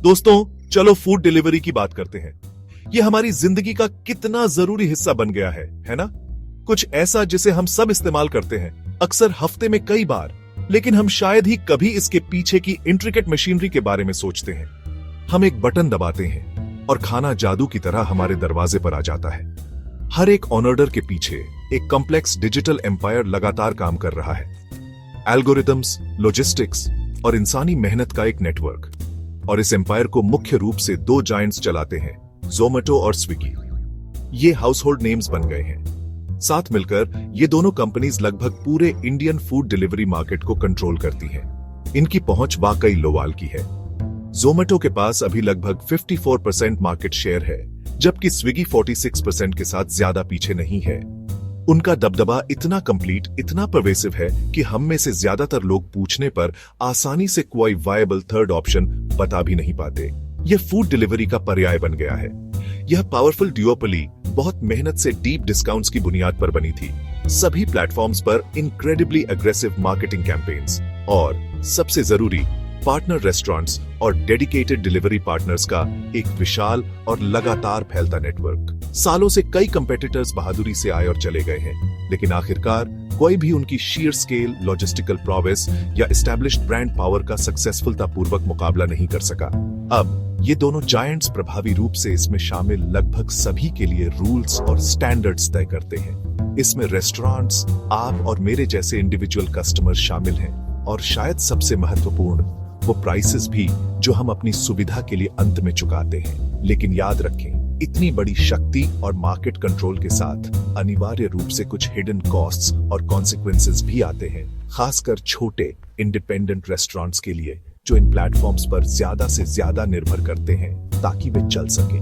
दोस्तों, चलो food delivery की बात करते हैं। यह हमारी जिंदगी का कितना जरूरी हिस्सा बन गया है ना? कुछ ऐसा जिसे हम सब इस्तेमाल करते हैं, अक्सर हफ्ते में कई बार, लेकिन हम शायद ही कभी इसके पीछे की इंट्रिकेट मशीनरी के बारे में सोचते हैं। हम एक बटन दबाते हैं और खाना जादू की तरह हमारे दरवाजे पर आ जाता है। हर एक ऑर्डर के पीछे एक कॉम्प्लेक्स डिजिटल एम्पायर लगातार काम कर रहा है। एल्गोरिथम्स, लॉजिस्टिक्स और इंसानी मेहनत का एक नेटवर्क। और इस एम्पायर को मुख्य रूप से दो जायंट्स चलाते हैं, जोमेटो और स्विगी। ये हाउसहोल्ड नेम्स बन गए हैं। साथ मिलकर ये दोनों कंपनीज लगभग पूरे इंडियन फूड डिलीवरी मार्केट को कंट्रोल करती हैं। इनकी पहुंच वाकई लोवाल की है। जोमेटो के पास अभी लगभग 54% मार्केट शेयर है, जबकि स्विगी 46% के साथ ज्यादा पीछे नहीं है। उनका दबदबा इतना कंप्लीट, इतना परवेसिव है कि हम में से ज्यादातर लोग पूछने पर आसानी से कोई वायबल थर्ड ऑप्शन बता भी नहीं पाते। यह फूड डिलीवरी का पर्याय बन गया है। यह पावरफुल ड्यूओपोली बहुत मेहनत से डीप डिस्काउंट्स की बुनियाद पर बनी थी। सभी प्लेटफॉर्म्स पर इनक्रेडिबली एग्रेसिव मार्केटिंग कैंपेन्स और सबसे जरूरी पार्टनर रेस्टोरेंट्स और डेडिकेटेड डिलीवरी पार्टनर्स का एक विशाल और लगातार फैलता नेटवर्क। सालों से कई कंपेटिटर्स बहादुरी से आए और चले गए हैं, लेकिन आखिरकार कोई भी उनकी शीयर स्केल, लॉजिस्टिकल प्रोवेस या एस्टैब्लिश्ड ब्रांड पावर का सक्सेसफुलतापूर्वक मुकाबला नहीं कर सका। अब ये दोनों जायंट्स प्रभावी रूप से इसमें शामिल लगभग सभी के लिए रूल्स और स्टैंडर्ड्स तय करते हैं। इसमें रेस्टोरेंट्स, आप और मेरे जैसे इंडिविजुअल कस्टमर्स शामिल हैं, और शायद सबसे महत्वपूर्ण वो प्राइसेस भी, जो हम अपनी सुविधा के लिए अंत में चुकाते हैं। लेकिन याद रखें, इतनी बड़ी शक्ति और मार्केट कंट्रोल के साथ अनिवार्य रूप से कुछ हिडन कॉस्ट्स और कॉन्सिक्वेंसेस भी आते हैं, खासकर छोटे इंडिपेंडेंट रेस्टोरेंट्स के लिए, जो इन प्लेटफॉर्म्स पर ज्यादा से ज्यादा निर्भर करते हैं ताकि वे चल सके।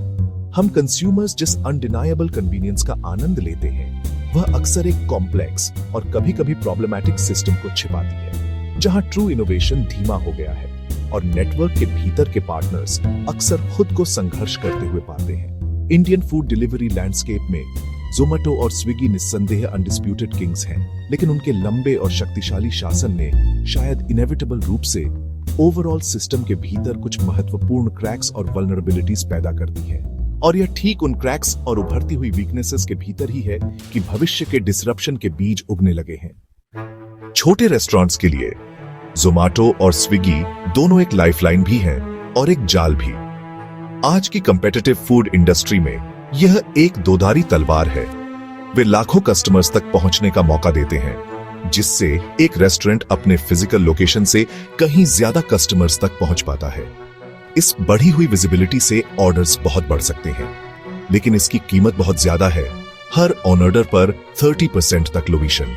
हम कंज्यूमर्स जिस अनडिनायबल कन्वीनियंस का आनंद लेते हैं, वह अक्सर एक कॉम्प्लेक्स और कभी-कभी प्रॉब्लमैटिक सिस्टम को छिपाती है, जहां ट्रू इनोवेशन धीमा हो गया है और नेटवर्क के भीतर के पार्टनर्स अक्सर खुद को संघर्ष करते हुए पाते हैं। इंडियन फूड डिलीवरी लैंडस्केप में जोमेटो और स्विगी निस्संदेह अनडिस्प्यूटेड किंग्स हैं, लेकिन उनके लंबे और शक्तिशाली शासन ने शायद इनएविटेबल रूप से ओवरऑल सिस्टम के भीतर कुछ महत्वपूर्ण क्रैक्स और वल्नरेबिलिटीज पैदा कर दी है। और यह ठीक उन क्रैक्स और उभरती हुई वीकनेसेस के भीतर ही है कि भविष्य के डिसरप्शन के बीज उगने लगे हैं। छोटे रेस्टोरेंट्स के लिए जोमेटो और स्विगी दोनों एक लाइफलाइन भी हैं और एक जाल भी। आज की कंपेटिटिव फूड इंडस्ट्री में यह एक दोधारी तलवार है। वे लाखों कस्टमर्स तक पहुंचने का मौका देते हैं, जिससे एक रेस्टोरेंट अपने फिजिकल लोकेशन से कहीं ज्यादा कस्टमर्स तक पहुंच पाता है। इस बढ़ी हुई विजिबिलिटी से ऑर्डर्स बहुत बढ़ सकते हैं, लेकिन इसकी कीमत बहुत ज्यादा है। हर ऑर्डर पर 30% तक लोविशन।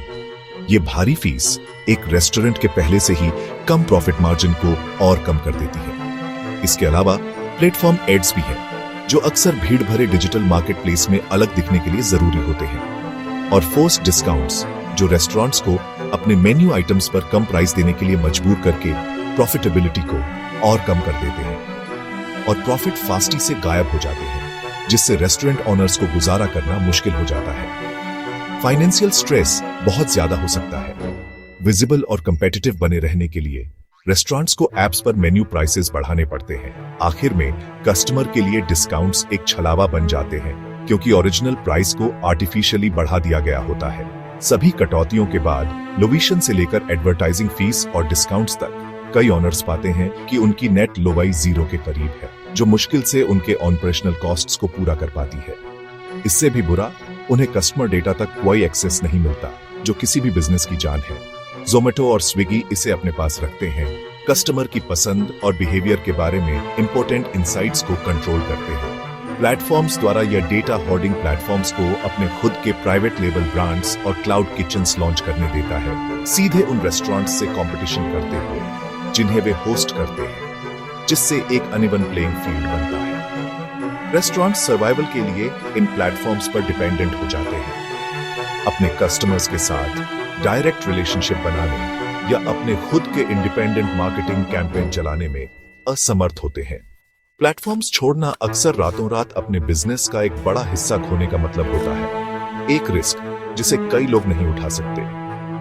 ये भारी फीस एक रेस्टोरेंट के पहले से ही कम प्रॉफिट मार्जिन को और कम कर देती है। इसके अलावा प्लेटफॉर्म एड्स भी हैं, जो अक्सर भीड़ भरे डिजिटल मार्केटप्लेस में अलग दिखने के लिए जरूरी होते हैं। और फोर्स्ड डिस्काउंट्स, जो रेस्टोरेंट्स को अपने मेन्यू आइटम्स पर कम प्राइस देने के लिए मजबूर करके प्रॉफिटेबिलिटी को और कम कर देते हैं। और प्रॉफिट फास्टी से गायब हो जाते हैं, जिससे रेस्टोरेंट ओनर्स को गुजारा करना मुश्किल हो जाता है। फाइनेंशियल स्ट्रेस बहुत ज्यादा हो सकता है। विजिबल और कंपेटिटिव बने रहने के लिए रेस्टोरेंट्स को एप्स पर मेन्यू प्राइसेस बढ़ाने पड़ते हैं। आखिर में कस्टमर के लिए डिस्काउंट्स एक छलावा बन जाते हैं, क्योंकि ओरिजिनल प्राइस को आर्टिफिशियली बढ़ा दिया गया होता है। सभी कटौतियों के बाद लोविशन से लेकर एडवर्टाइजिंग फीस और डिस्काउंट्स तक कई ओनर्स पाते हैं कि उनकी नेट लोवाई जीरो के करीब है, जो मुश्किल से उनके ऑपरेशनल कॉस्ट्स को पूरा कर पाती है। इससे भी बुरा, उन्हें कस्टमर डेटा तक कोई एक्सेस नहीं मिलता, जो किसी भी बिजनेस की जान है। जोमेटो और स्विगी इसे अपने पास रखते हैं। कस्टमर की पसंद और बिहेवियर के बारे में इंपॉर्टेंट इंसाइट्स को कंट्रोल करते हैं। प्लेटफॉर्म्स द्वारा यह डेटा होर्डिंग प्लेटफॉर्म्स को अपने खुद के प्राइवेट लेबल ब्रांड्स और क्लाउड किचन्स लॉन्च करने देता है, सीधे उन रेस्टोरेंट्स से कंपटीशन करते हुए जिन्हें वे होस्ट करते हैं, जिससे एक अनइवन प्लेइंग फील्ड बनता है। रेस्टोरेंट सर्वाइवल के लिए इन प्लेटफॉर्म्स पर डिपेंडेंट हो जाते हैं। अपने कस्टमर्स के साथ डायरेक्ट रिलेशनशिप बनाने या अपने खुद के इंडिपेंडेंट मार्केटिंग कैंपेन चलाने में असमर्थ होते हैं। प्लेटफॉर्म्स छोड़ना अक्सर रातों रात अपने बिजनेस का एक बड़ा हिस्सा खोने का मतलब होता है। एक रिस्क जिसे कई लोग नहीं उठा सकते।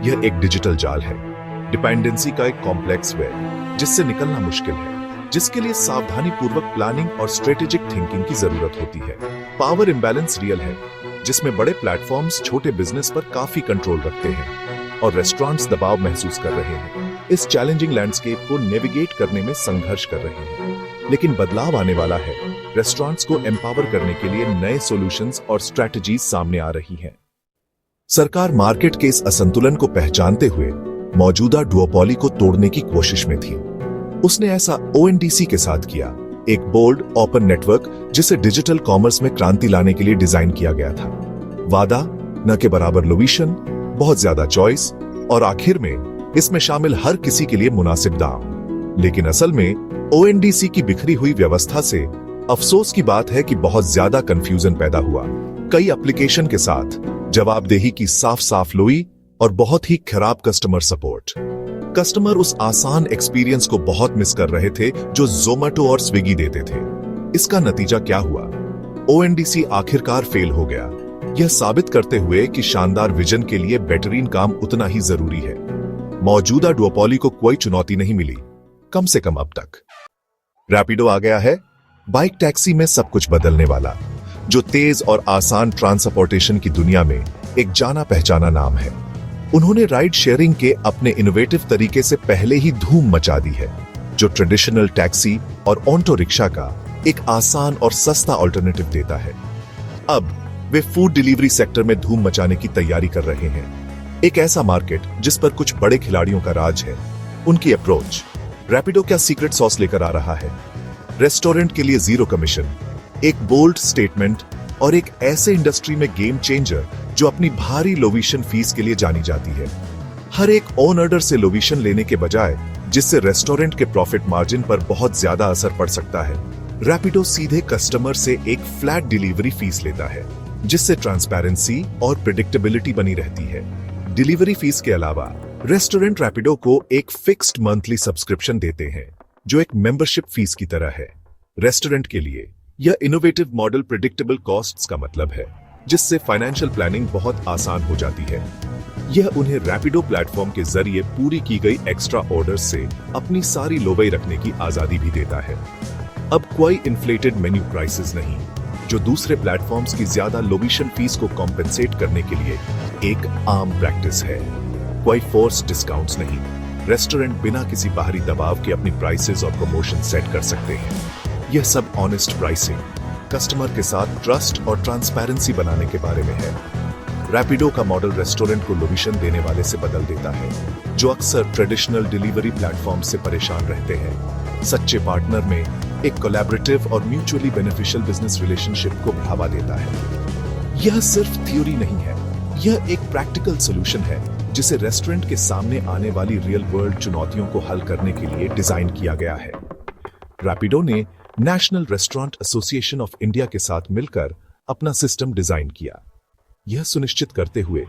यह एक डिजिटल जाल है, डिपेंडेंसी का एक कॉम्प्लेक्स वेब जिससे निकलना मुश्किल है। जिसके लिए सावधानी पूर्वक प्लानिंग और स्ट्रेटेजिक थिंकिंग की जरूरत होती है। पावर इम्बैलेंस रियल है, जिसमें बड़े प्लेटफॉर्म्स छोटे बिजनेस पर काफी कंट्रोल रखते हैं और रेस्टोरेंट्स दबाव महसूस कर रहे हैं। इस चैलेंजिंग लैंडस्केप को नेविगेट करने में संघर्ष कर रहे हैं, लेकिन बदलाव आने वाला है। रेस्टोरेंट्स को एम्पावर करने के लिए नए सॉल्यूशंस और स्ट्रैटेजीज सामने आ रही हैं। सरकार मार्केट के इस असंतुलन को पहचानते हुए मौजूदा डुओपोली को तोड़ने की कोशिश में थी। उसने ऐसा ओएनडीसी के साथ किया, एक बोल्ड ओपन नेटवर्क जिसे डिजिटल कॉमर्स में क्रांति लाने के लिए डिजाइन किया गया था। वादा, न के बराबर लोकेशन, बहुत ज्यादा चॉइस और आखिर में इसमें शामिल हर किसी के लिए मुनासिब दाम। लेकिन असल में ओएनडीसी की बिखरी हुई व्यवस्था से अफसोस की बात है कि बहुत ज्यादा कंफ्यूजन पैदा हुआ। कई एप्लीकेशन के साथ जवाबदेही की साफ साफ लोई और बहुत ही खराब कस्टमर सपोर्ट। कस्टमर उस आसान एक्सपीरियंस को बहुत मिस कर रहे थे जो जोमेटो और स्विगी देते थे। इसका नतीजा क्या हुआ? ओएनडीसी आखिरकार फेल हो गया, यह साबित करते हुए कि शानदार विजन के लिए बेहतरीन काम उतना ही जरूरी है। मौजूदा डुओपोली को कोई चुनौती नहीं मिली, कम से कम अब तक। रैपिडो आ गया है, बाइक टैक्सी में सब कुछ बदलने वाला, जो तेज और आसान ट्रांसपोर्टेशन की दुनिया में एक जाना पहचाना नाम है। उन्होंने राइड शेयरिंग के अपने इनोवेटिव तरीके से पहले ही धूम मचा दी है, जो ट्रेडिशनल टैक्सी और ऑटो रिक्शा का एक आसान और सस्ता ऑल्टरनेटिव देता है। अब वे फूड डिलीवरी सेक्टर में धूम मचाने की तैयारी कर रहे हैं, एक ऐसा मार्केट जिस पर कुछ बड़े खिलाड़ियों का राज है। उनकी अप्रोच, रैपिडो क्या सीक्रेट सॉस लेकर आ रहा है? रेस्टोरेंट के लिए जीरो कमीशन, एक बोल्ड स्टेटमेंट और एक ऐसे इंडस्ट्री में गेम चेंजर जो अपनी भारी लोविशन फीस के लिए जानी जाती है। हर एक ऑन ऑर्डर से लोविशन लेने के बजाय, जिससे रेस्टोरेंट के प्रॉफिट मार्जिन पर बहुत ज्यादा असर पड़ सकता है, रैपिडो सीधे कस्टमर से एक फ्लैट डिलीवरी फीस लेता है, जिससे ट्रांसपेरेंसी और प्रिडिक्टेबिलिटी बनी रहती है। डिलीवरी फीस के अलावा रेस्टोरेंट रैपिडो को एक फिक्स्ड मंथली सब्सक्रिप्शन देते हैं, जो एक मेंबरशिप फीस की तरह है। रेस्टोरेंट के लिए यह इनोवेटिव मॉडल प्रिडिक्टेबल कॉस्ट्स का मतलब है, जिससे फाइनेंशियल प्लानिंग बहुत आसान हो जाती है। यह उन्हें रैपिडो प्लेटफॉर्म के जरिए पूरी की गई एक्स्ट्रा ऑर्डर्स से अपनी सारी लोबई रखने की आजादी भी देता है। अब कोई इन्फ्लेटेड मेन्यू प्राइसेस नहीं, जो दूसरे प्लेटफॉर्म्स की ज्यादा लोबिशन फीस को कॉम्पेंसेट करने के लिए एक आम प्रैक्टिस है। कोई फोर्स डिस्काउंट्स नहीं, रेस्टोरेंट बिना किसी बाहरी दबाव के अपनी प्राइसेस और प्रमोशन सेट कर सकते हैं। यह सब ऑनेस्ट प्राइसिंग, कस्टमर के साथ ट्रस्ट और ट्रांसपेरेंसी बनाने के बारे में है। रैपिडो का मॉडल रेस्टोरेंट को लोबिशन देने वाले से बदल देता है, जो अक्सर ट्रेडिशनल डिलीवरी प्लेटफॉर्म से परेशान रहते हैं। सच्चे पार्टनर में एक कोलैबोरेटिव और म्यूचुअली बेनिफिशियल बिजनेस रिलेशनशिप को बढ़ावा देता है। यह सिर्फ थ्योरी नहीं है, यह एक प्रैक्टिकल सॉल्यूशन है जिसे रेस्टोरेंट के सामने आने वाली रियल वर्ल्ड चुनौतियों को हल करने के लिए डिजाइन किया गया है। रैपिडो ने national restaurant association of India के साथ मिलकर अपना सिस्टम डिजाइन किया, यह सुनिश्चित करते हुए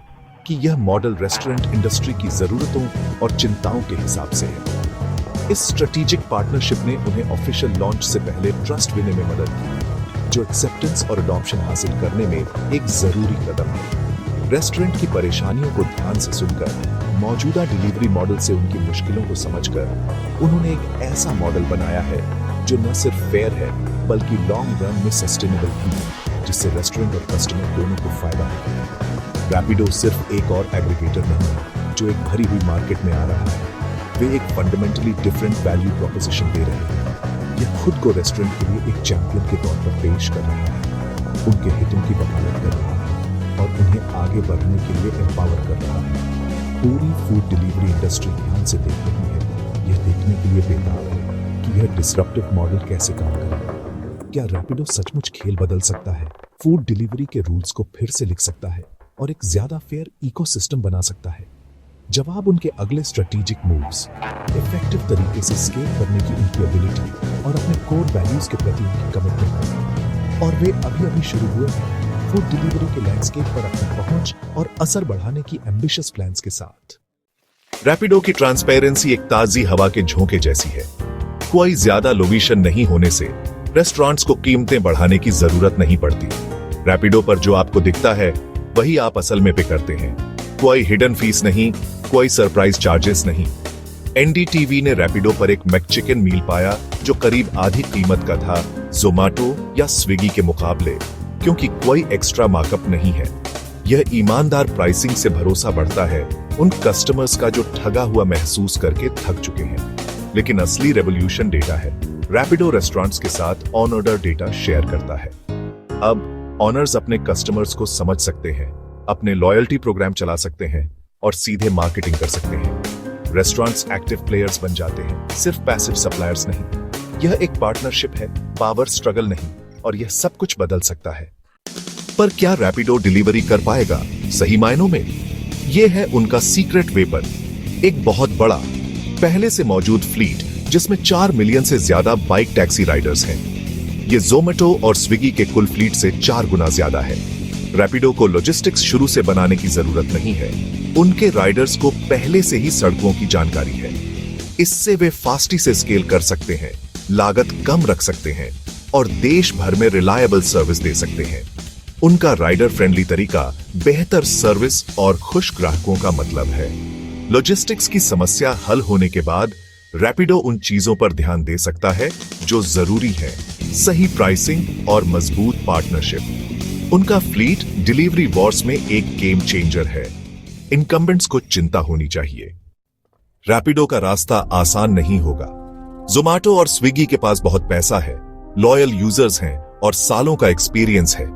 कि यह मॉडल रेस्टोरेंट इंडस्ट्री की जरूरतों और चिंताओं के हिसाब से है। इस स्ट्रेटेजिक पार्टनरशिप ने उन्हें ऑफिशियल लॉन्च से पहले ट्रस्ट देने में मदद की, जो एक्सेप्टेंस और अडॉप्शन हासिल करने में एक जरूरी कदम है। रेस्टोरेंट की परेशानियों को ध्यान से सुनकर, मौजूदा डिलीवरी मॉडल से उनकी मुश्किलों को समझकर, उन्होंने एक ऐसा मॉडल बनाया है जो न सिर्फ फेयर है बल्कि लॉन्ग रन में सस्टेनेबल भी है, जिससे रेस्टोरेंट और कस्टमर दोनों को फायदा है। रैपिडो सिर्फ एक और एग्रीगेटर नहीं जो एक भरी हुई मार्केट में आ रहा है, वे एक फंडामेंटली डिफरेंट वैल्यू प्रोपोजिशन दे रहे हैं। यह खुद को रेस्टोरेंट के लिए एक चैंपियन के तौर पर पेश कर रहा है, उनके हितों की वकालत कर रहा है और उन्हें आगे बढ़ने के लिए एम्पावर कर रहा है। पूरी फूड डिलीवरी इंडस्ट्री ध्यान से देख रही है, यह देखने के लिए बेताब है कि यह डिसरप्टिव मॉडल कैसे काम करेगा। क्या रैपिडो सचमुच खेल बदल सकता है, फूड डिलीवरी के रूल्स को फिर से लिख सकता है और एक ज्यादा फेयर इकोसिस्टम बना सकता है? जवाब उनके अगले स्ट्रेटेजिक मूव्स, इफेक्टिव तरीके से स्केल करने की उनकी एबिलिटी और अपने कोर वैल्यूज के प्रति उनकी कमिटमेंट है। और वे अभी शुरू हुए हैं फूड डिलीवरी के लैंडस्केप पर अपनी पहुंच और असर बढ़ाने की एम्बिशियस प्लान्स के साथ। रैपिडो की ट्रांसपेरेंसी एक ताजी हवा के झोंके जैसी है। कोई ज्यादा लोबिशन नहीं होने से रेस्टोरेंट्स को कीमतें बढ़ाने की जरूरत नहीं पड़ती। रैपिडो पर जो आपको दिखता है वही आप असल में पे करते हैं। कोई हिडन फीस नहीं, कोई सरप्राइज चार्जेस नहीं। एनडीटीवी ने रैपिडो पर एक मैकचिकन मील पाया जो करीब आधी कीमत का था जोमेटो या स्विगी के मुकाबले, क्योंकि कोई एक्स्ट्रा मार्कअप नहीं है। यह ईमानदार प्राइसिंग से भरोसा बढ़ता है उन कस्टमर्स का जो ठगा हुआ महसूस करके थक चुके हैं। लेकिन असली रेवोल्यूशन डेटा है। रैपिडो रेस्टोरेंट्स के साथ ऑन ऑर्डर डेटा शेयर करता है। अब ऑनर्स अपने कस्टमर्स को समझ सकते हैं, अपने लॉयल्टी प्रोग्राम चला सकते हैं और सीधे मार्केटिंग कर सकते हैं। रेस्टोरेंट्स एक्टिव प्लेयर्स बन जाते हैं, सिर्फ पैसिव सप्लायर्स नहीं। यह एक पार्टनरशिप है, पावर स्ट्रगल नहीं, और यह सब कुछ बदल सकता है। पर क्या रैपिडो डिलीवरी कर पाएगा सही मायनों में? यह है उनका सीक्रेट वेपन, एक बहुत बड़ा पहले से मौजूद फ्लीट जिसमें 4 मिलियन से ज्यादा बाइक टैक्सी राइडर्स हैं। यह जोमेटो और स्विगी के कुल फ्लीट से 4 गुना ज्यादा है। रैपिडो को लॉजिस्टिक्स शुरू से बनाने की जरूरत नहीं है, उनके राइडर्स को पहले से ही सड़कों की जानकारी है। इससे वे फास्टी से स्केल कर सकते हैं, लागत कम रख सकते हैं और देश भर में रिलायबल सर्विस दे सकते हैं। उनका राइडर फ्रेंडली तरीका बेहतर सर्विस और खुश ग्राहकों का मतलब है। लॉजिस्टिक्स की समस्या हल होने के बाद रैपिडो उन चीजों पर ध्यान दे सकता है जो जरूरी है, सही प्राइसिंग और मजबूत पार्टनरशिप। उनका फ्लीट डिलीवरी वॉर्स में एक गेम चेंजर है। इनकम्बेंट्स को चिंता होनी चाहिए। रैपिडो का रास्ता आसान नहीं होगा। जोमेटो और स्विगी के पास बहुत पैसा है, लॉयल यूजर्स हैं और सालों का एक्सपीरियंस है।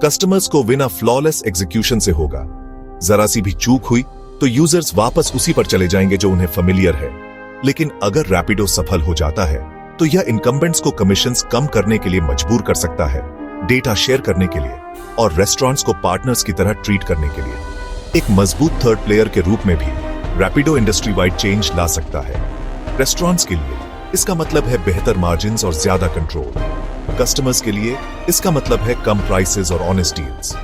कस्टमर्स को बिना फ्लॉलेस एग्जीक्यूशन से होगा। जरा सी भी चूक हुई तो यूजर्स वापस उसी पर चले जाएंगे जो उन्हें फेमिलियर है। लेकिन अगर रैपिडो सफल हो जाता है तो यह इनकम्बेंट्स को कमीशंस कम करने के लिए मजबूर कर सकता है, डेटा शेयर करने के लिए और रेस्टोरेंट्स को पार्टनर्स की तरह ट्रीट करने के लिए। एक मजबूत थर्ड प्लेयर के रूप में भी रैपिडो इंडस्ट्री वाइड चेंज ला सकता है। रेस्टोरेंट्स के लिए इसका मतलब है बेहतर मार्जिन्स और ज्यादा कंट्रोल। कस्टमर्स के लिए इसका मतलब है कम प्राइसेस और ऑनेस्ट डील्स।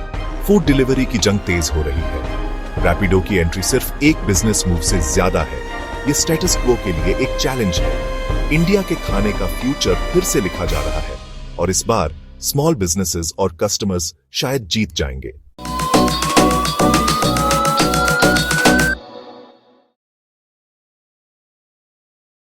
फूड डिलीवरी की जंग तेज हो रही है। रैपिडो की एंट्री सिर्फ एक बिजनेस मूव से ज्यादा है। ये स्टेटस क्वो के लिए एक चैलेंज है। इंडिया के खाने का फ्यूचर फिर से लिखा जा रहा है और इस बार स्मॉल बिजनेसेस और कस्टमर्स शायद जीत जाएंगे।